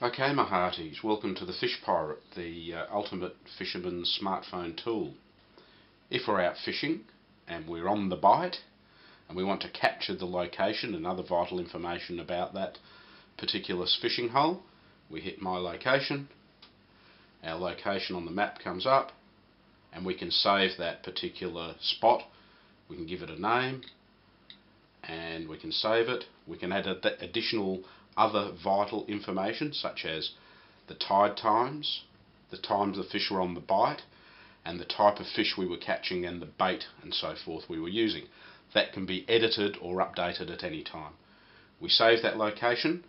Okay, my hearties, welcome to the Fish Pirate, the ultimate fisherman's smartphone tool. If we're out fishing and we're on the bite and we want to capture the location and other vital information about that particular fishing hole, we hit My Location, our location on the map comes up, and we can save that particular spot. We can give it a name and we can save it. We can add additional other vital information such as the tide times, the times the fish were on the bite, and the type of fish we were catching and the bait and so forth we were using. That can be edited or updated at any time. We save that location,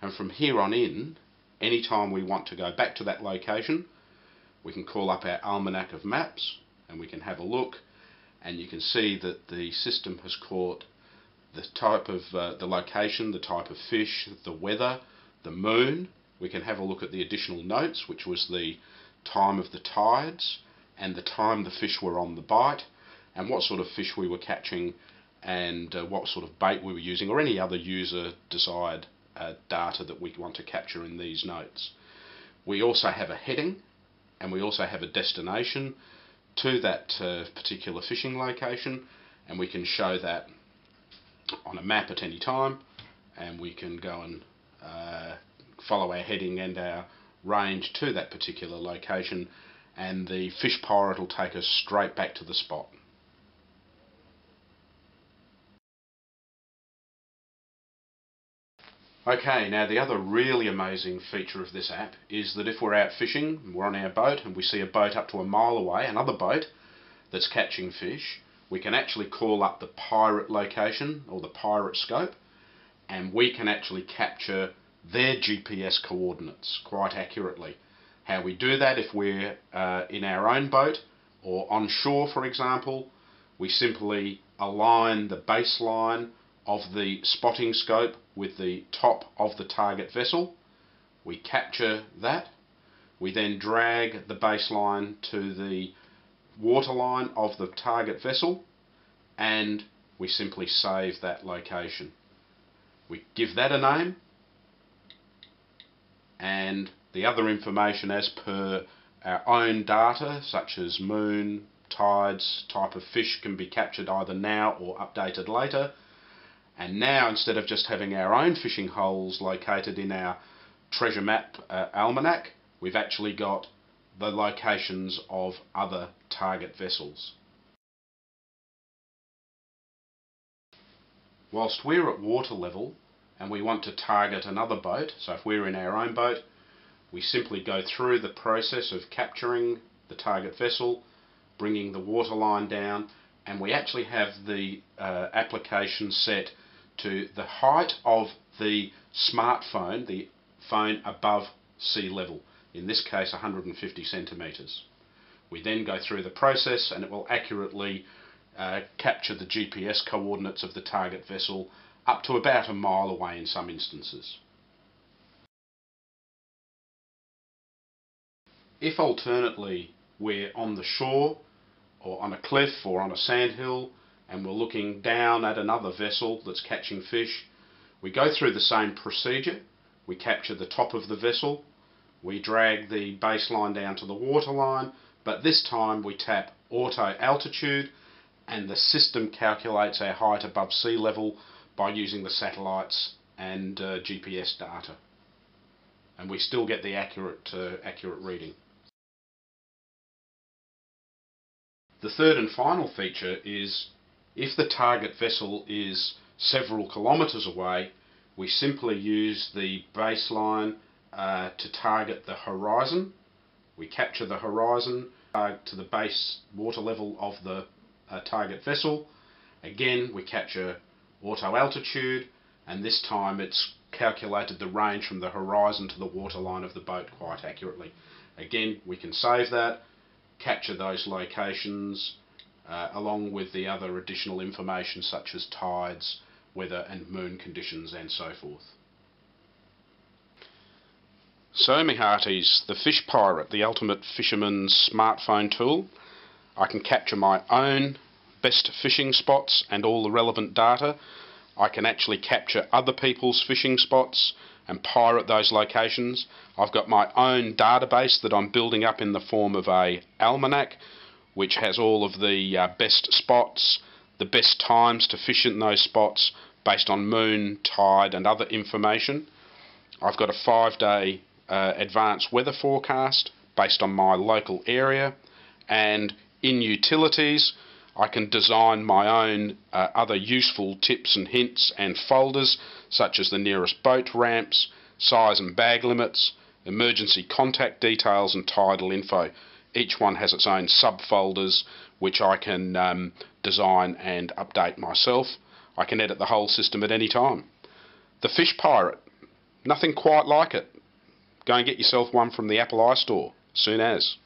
and from here on in, anytime we want to go back to that location, we can call up our almanac of maps and we can have a look, and you can see that the system has caught the type of the location, the type of fish, the weather, the moon. We can have a look at the additional notes, which was the time of the tides and the time the fish were on the bite, and what sort of fish we were catching, and what sort of bait we were using, or any other user desired data that we want to capture in these notes. We also have a heading, and we also have a destination to that particular fishing location, and we can show that on a map at any time, and we can go and follow our heading and our range to that particular location, and the Fish Pirate will take us straight back to the spot. Okay, now the other really amazing feature of this app is that if we're out fishing, we're on our boat and we see a boat up to a mile away, another boat that's catching fish, we can actually call up the pirate location or the pirate scope, and we can actually capture their GPS coordinates quite accurately. How we do that, if we're in our own boat or on shore, for example, we simply align the baseline of the spotting scope with the top of the target vessel. We capture that. We then drag the baseline to the waterline of the target vessel, and we simply save that location. We give that a name, and the other information as per our own data, such as moon, tides, type of fish, can be captured either now or updated later. And now, instead of just having our own fishing holes located in our treasure map almanac, we've actually got the locations of other target vessels. Whilst we're at water level and we want to target another boat, so if we're in our own boat, we simply go through the process of capturing the target vessel, bringing the water line down, and we actually have the application set to the height of the smartphone, the phone above sea level, in this case 150 centimetres. We then go through the process and it will accurately capture the GPS coordinates of the target vessel up to about a mile away in some instances. If alternately we're on the shore or on a cliff or on a sandhill and we're looking down at another vessel that's catching fish, we go through the same procedure. We capture the top of the vessel, we drag the baseline down to the waterline, but this time we tap auto altitude, and the system calculates our height above sea level by using the satellites and GPS data, and we still get the accurate reading. The third and final feature is, if the target vessel is several kilometres away, we simply use the baseline to target the horizon. We capture the horizon to the base water level of the target vessel. Again, we capture auto altitude, and this time it's calculated the range from the horizon to the waterline of the boat quite accurately. Again, we can save that, capture those locations along with the other additional information such as tides, weather and moon conditions and so forth. So me hearties, the Fish Pirate, the ultimate fisherman's smartphone tool. I can capture my own best fishing spots and all the relevant data. I can actually capture other people's fishing spots and pirate those locations. I've got my own database that I'm building up in the form of a almanac, which has all of the best spots, the best times to fish in those spots based on moon, tide and other information. I've got a 5-day advanced weather forecast based on my local area, and in utilities I can design my own other useful tips and hints and folders, such as the nearest boat ramps, size and bag limits, emergency contact details and tidal info. Each one has its own subfolders which I can design and update myself. I can edit the whole system at any time. The Fish Pirate, nothing quite like it. Go and get yourself one from the Apple iStore soon as.